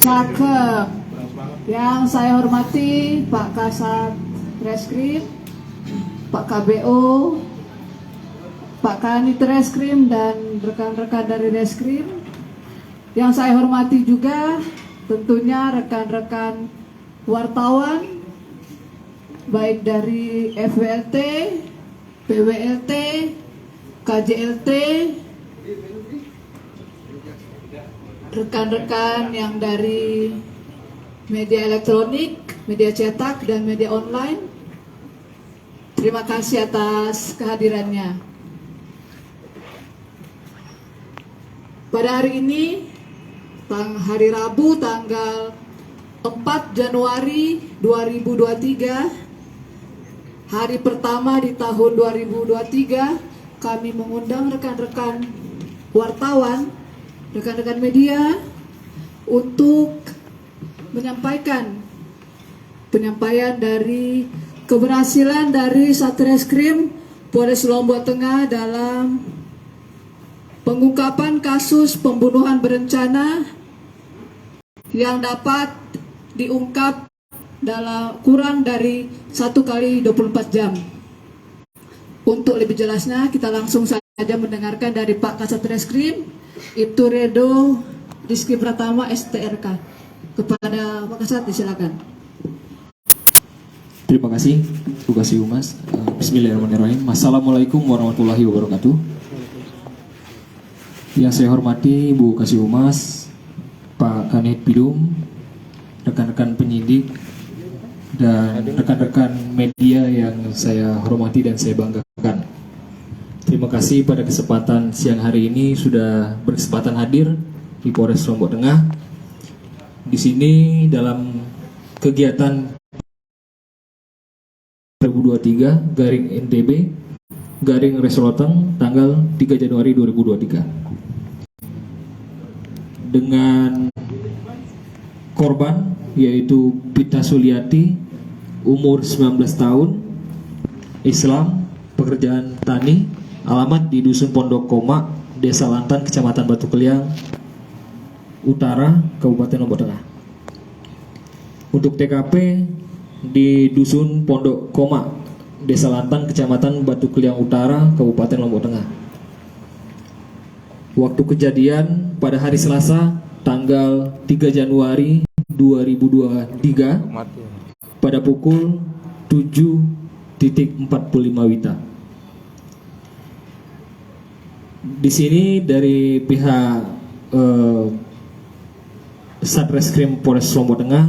Cakep. Yang saya hormati Pak Kasat Reskrim, Pak KBO, Pak Kanit Reskrim dan rekan-rekan dari Reskrim. Yang saya hormati juga tentunya rekan-rekan wartawan baik dari FWLT, PWLT, KJLT, rekan-rekan yang dari media elektronik, media cetak, dan media online. Terima kasih atas kehadirannya. Pada hari ini, hari Rabu tanggal 4 Januari 2023, hari pertama di tahun 2023, kami mengundang rekan-rekan wartawan, rekan-rekan media untuk menyampaikan penyampaian dari keberhasilan dari Satreskrim Polres Lombok Tengah dalam pengungkapan kasus pembunuhan berencana yang dapat diungkap dalam kurang dari 1 kali 24 jam. Untuk lebih jelasnya, kita langsung saja mendengarkan dari Pak Kasat Reskrim, Ibtu Redo Rizky Pratama STRK. Kepada Pak Kasat, disilakan. Terima kasih, Humas. Bismillahirrahmanirrahim. Assalamualaikum warahmatullahi wabarakatuh. Yang saya hormati Bu Kasih Humas, Pak Kanit Bidum, rekan-rekan penyidik, dan rekan-rekan media yang saya hormati dan saya banggakan. Terima kasih pada kesempatan siang hari ini sudah berkesempatan hadir di Polres Lombok Tengah. Di sini dalam kegiatan 2023 garing NTB garing Resoloteng tanggal 3 Januari 2023 dengan korban yaitu Pita Suliati, umur 19 tahun, Islam, pekerjaan tani, alamat di Dusun Pondok Koma, Desa Lantan, Kecamatan Batu Keliang Utara, Kabupaten Lombok Tengah. Untuk TKP di Dusun Pondok Koma, Desa Lantan, Kecamatan Batu Keliang Utara, Kabupaten Lombok Tengah. Waktu kejadian pada hari Selasa, tanggal 3 Januari 2023 pada pukul 7.45 WITA. Di sini dari pihak Satreskrim Polres Lombok Tengah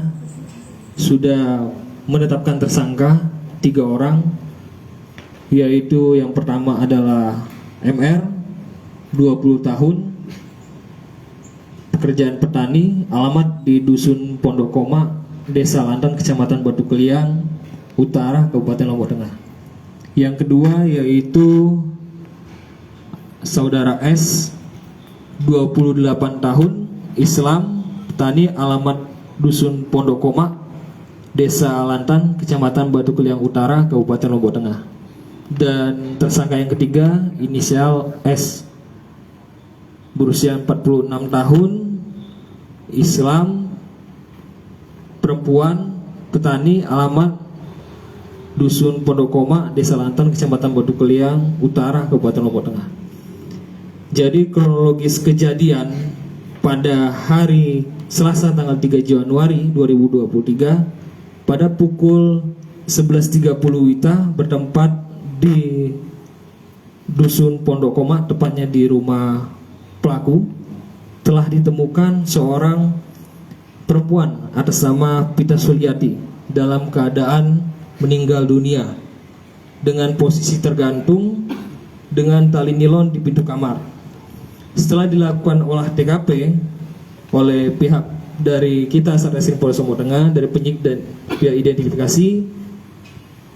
sudah menetapkan tersangka 3 orang, yaitu yang pertama adalah MR, 20 tahun, pekerjaan petani, alamat di Dusun Pondok Koma, Desa Lantan, Kecamatan Batu Keliang Utara, Kabupaten Lombok Tengah. Yang kedua yaitu Saudara S, 28 tahun, Islam, petani, alamat Dusun Pondok Koma, Desa Lantan, Kecamatan Batu Keliang Utara, Kabupaten Lombok Tengah. Dan tersangka yang ketiga, inisial S, berusia 46 tahun, Islam, perempuan, petani, alamat Dusun Pondok Koma, Desa Lantan, Kecamatan Batu Keliang Utara, Kabupaten Lombok Tengah. Jadi kronologis kejadian pada hari Selasa tanggal 3 Januari 2023 pada pukul 11.30 WITA bertempat di Dusun Pondok Koma, tepatnya di rumah pelaku, telah ditemukan seorang perempuan atas nama Pita Suliati dalam keadaan meninggal dunia dengan posisi tergantung dengan tali nilon di pintu kamar. Setelah dilakukan olah TKP oleh pihak dari kita Satreskrim Polres Lombok Tengah, dari penyidik dan pihak identifikasi,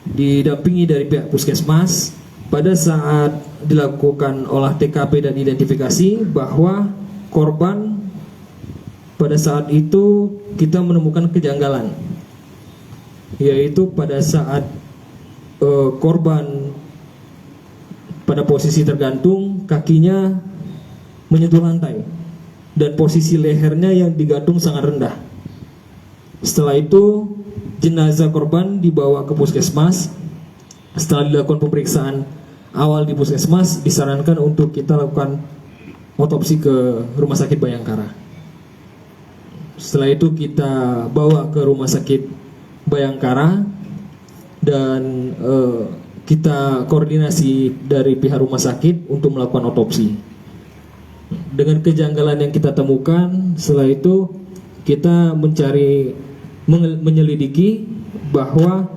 didampingi dari pihak puskesmas, pada saat dilakukan olah TKP dan identifikasi bahwa korban pada saat itu kita menemukan kejanggalan, yaitu pada saat korban pada posisi tergantung, kakinya menyentuh lantai dan posisi lehernya yang digantung sangat rendah. Setelah itu jenazah korban dibawa ke puskesmas. Setelah dilakukan pemeriksaan awal di puskesmas, disarankan untuk kita lakukan otopsi ke Rumah Sakit Bayangkara. Setelah itu kita bawa ke Rumah Sakit Bayangkara dan kita koordinasi dari pihak rumah sakit untuk melakukan otopsi. Dengan kejanggalan yang kita temukan, setelah itu kita menyelidiki bahwa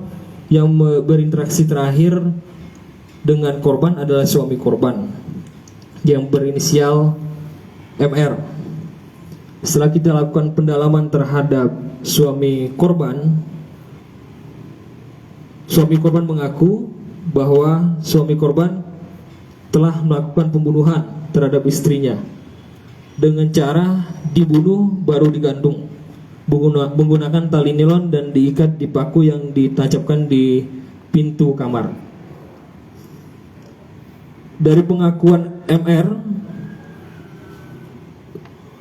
yang berinteraksi terakhir dengan korban adalah suami korban yang berinisial MR. Setelah kita lakukan pendalaman terhadap suami korban mengaku bahwa suami korban telah melakukan pembunuhan terhadap istrinya dengan cara dibunuh baru digantung menggunakan tali nilon dan diikat di paku yang ditancapkan di pintu kamar. Dari pengakuan MR,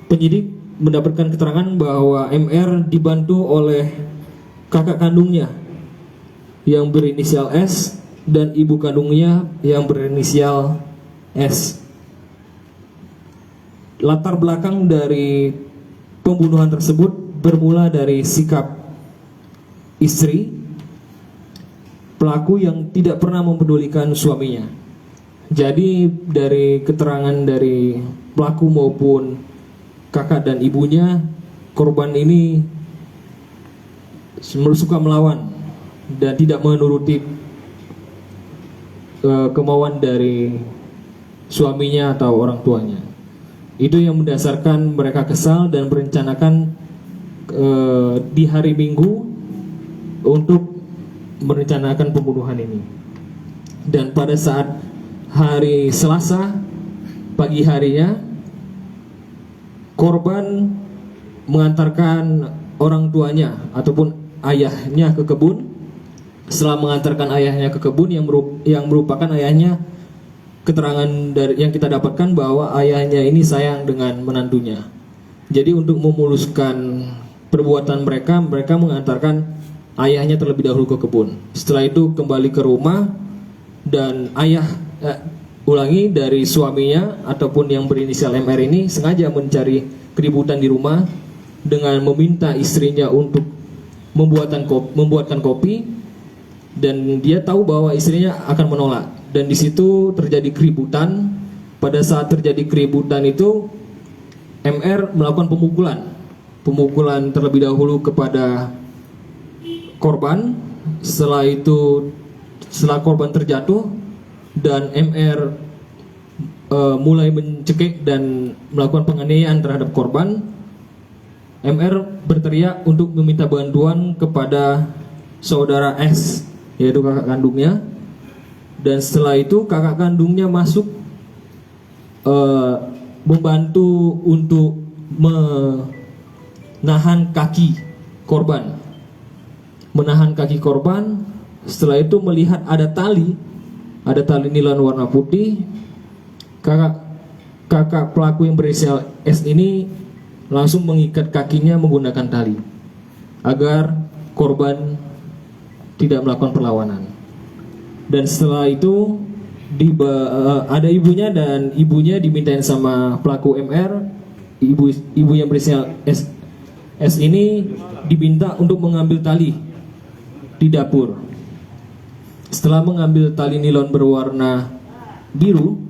penyidik mendapatkan keterangan bahwa MR dibantu oleh kakak kandungnya yang berinisial S dan ibu kandungnya yang berinisial S. Latar belakang dari pembunuhan tersebut bermula dari sikap istri pelaku yang tidak pernah mempedulikan suaminya. Jadi dari keterangan dari pelaku maupun kakak dan ibunya, korban ini suka melawan dan tidak menuruti kemauan dari suaminya atau orang tuanya. Itu yang mendasarkan mereka kesal dan merencanakan di hari Minggu untuk merencanakan pembunuhan ini. Dan pada saat hari Selasa pagi harinya, korban mengantarkan orang tuanya ataupun ayahnya ke kebun. Setelah mengantarkan ayahnya ke kebun yang merupakan ayahnya, keterangan yang kita dapatkan bahwa ayahnya ini sayang dengan menantunya. Jadi untuk memuluskan perbuatan mereka mengantarkan ayahnya terlebih dahulu ke kebun. Setelah itu kembali ke rumah dan dari suaminya ataupun yang berinisial MR ini sengaja mencari keributan di rumah dengan meminta istrinya untuk membuatkan kopi, dan dia tahu bahwa istrinya akan menolak. Dan di situ terjadi keributan. Pada saat terjadi keributan itu MR melakukan pemukulan terlebih dahulu kepada korban. Setelah korban terjatuh dan MR mulai mencekik dan melakukan penganiayaan terhadap korban, MR berteriak untuk meminta bantuan kepada saudara S, yaitu kakak kandungnya. Dan setelah itu kakak kandungnya masuk membantu untuk menahan kaki korban. Setelah itu melihat ada tali nilon warna putih. Kakak pelaku yang berinisial S ini langsung mengikat kakinya menggunakan tali agar korban tidak melakukan perlawanan. Dan setelah itu ada ibunya, dan ibunya dimintain sama pelaku MR. Ibu yang berinisial S ini diminta untuk mengambil tali di dapur. Setelah mengambil tali nilon berwarna biru,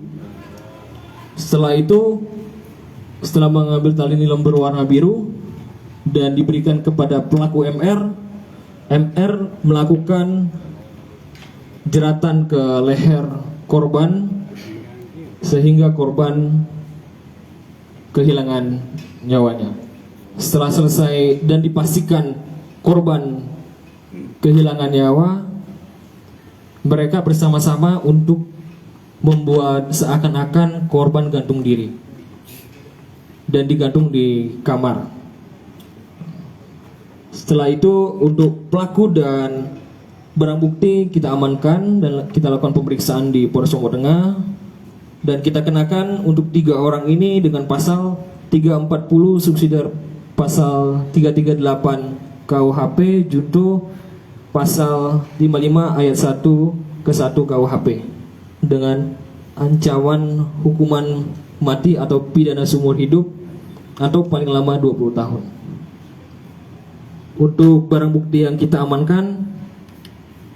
setelah mengambil tali nilon berwarna biru dan diberikan kepada pelaku MR melakukan jeratan ke leher korban sehingga korban kehilangan nyawanya. Setelah selesai dan dipastikan korban kehilangan nyawa, mereka bersama-sama untuk membuat seakan-akan korban gantung diri dan digantung di kamar. Setelah itu untuk pelaku dan barang bukti kita amankan dan kita lakukan pemeriksaan di Polres Lombok Tengah, dan kita kenakan untuk 3 orang ini dengan pasal 340 subsidiar pasal 338 KUHP junto pasal 55 ayat 1 ke 1 KUHP dengan ancaman hukuman mati atau pidana seumur hidup atau paling lama 20 tahun. Untuk barang bukti yang kita amankan,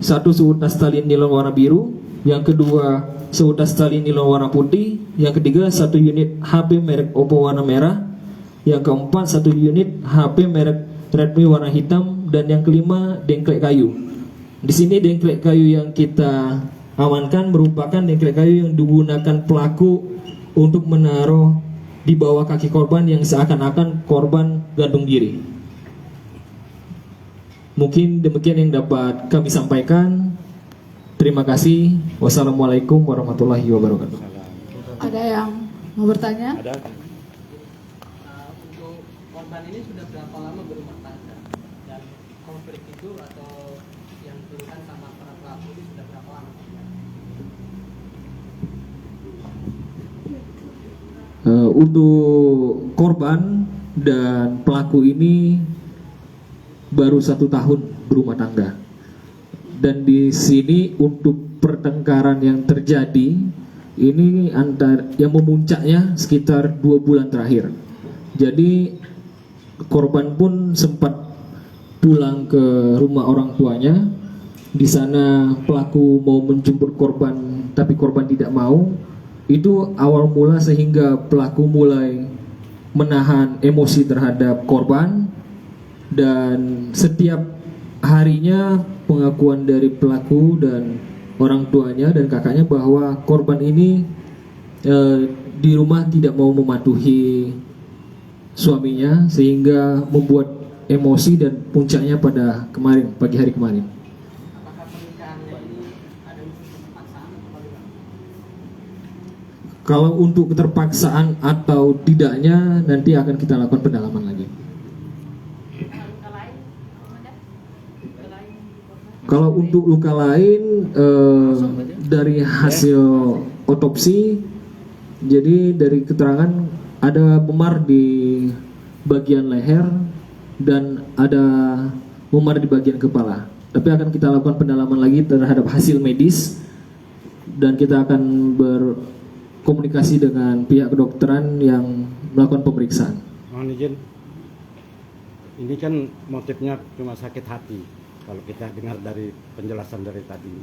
satu seut tas tali nilon warna biru, yang kedua seut tas tali nilon warna putih, yang ketiga satu unit HP merek Oppo warna merah, yang keempat satu unit HP merek Redmi warna hitam, dan yang kelima dengklek kayu. Di sini dengklek kayu yang kita amankan merupakan dengklek kayu yang digunakan pelaku untuk menaruh di bawah kaki korban yang seakan-akan korban gantung diri. Mungkin demikian yang dapat kami sampaikan. Terima kasih. Wassalamualaikum warahmatullahi wabarakatuh. Ada yang mau bertanya? Ada. Untuk korban ini sudah berapa lama berumah tangga, dan konflik itu atau yang dikeluhkan sama para pelaku ini sudah berapa lama? Untuk korban dan pelaku ini baru 1 tahun berumah tangga, dan di sini untuk pertengkaran yang terjadi ini yang memuncaknya sekitar 2 bulan terakhir. Jadi korban pun sempat pulang ke rumah orang tuanya. Di sana pelaku mau menjemput korban, tapi korban tidak mau. Itu awal mula sehingga pelaku mulai menahan emosi terhadap korban, dan setiap harinya pengakuan dari pelaku dan orang tuanya dan kakaknya bahwa korban ini di rumah tidak mau mematuhi suaminya, sehingga membuat emosi dan puncaknya pada kemarin, pagi hari kemarin. Apakah pernikahannya ini ada unsur keterpaksaan atau bagaimana? Kalau untuk keterpaksaan atau tidaknya nanti akan kita lakukan pendalaman lagi. Kalau untuk luka lain dari hasil otopsi, jadi dari keterangan ada memar di bagian leher dan ada memar di bagian kepala. Tapi akan kita lakukan pendalaman lagi terhadap hasil medis, dan kita akan berkomunikasi dengan pihak kedokteran yang melakukan pemeriksaan. Mohon izin. Ini kan motifnya cuma sakit hati. Kalau kita dengar dari penjelasan dari tadi,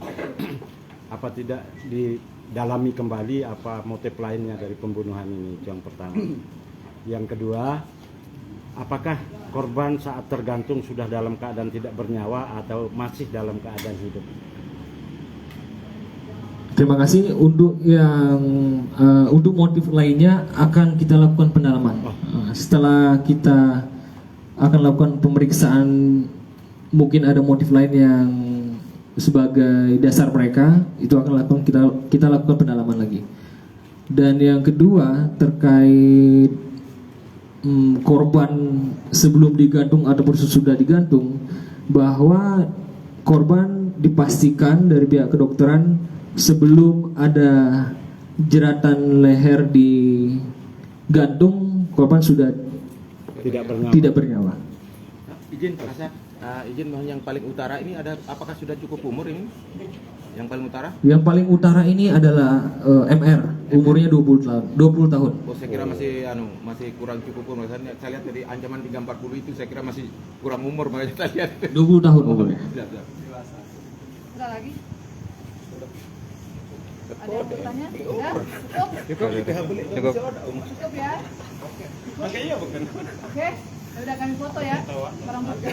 apa tidak didalami kembali apa motif lainnya dari pembunuhan ini? Itu yang pertama. Yang kedua, apakah korban saat tergantung sudah dalam keadaan tidak bernyawa atau masih dalam keadaan hidup? Terima kasih. Untuk yang untuk motif lainnya akan kita lakukan pendalaman. Setelah kita akan lakukan pemeriksaan, mungkin ada motif lain yang sebagai dasar mereka, itu akan kita lakukan pendalaman lagi. Dan yang kedua terkait korban sebelum digantung ataupun sesudah digantung, bahwa korban dipastikan dari pihak kedokteran sebelum ada jeratan leher di gantung, korban sudah tidak bernyawa. Izin Pak Kasat, izin yang paling utara ini apakah sudah cukup umur ini? Yang paling utara? Yang paling utara ini adalah MR, umurnya 20 tahun. Oh, saya kira masih kurang cukup umur. Saya lihat dari ancaman 340 itu saya kira masih kurang umur, makanya saya lihat. 20 tahun umurnya. Ada lagi? Ada yang bertanya? Ya? Cukup? Cukup ya? Oke, udah kami foto ya barang bukti.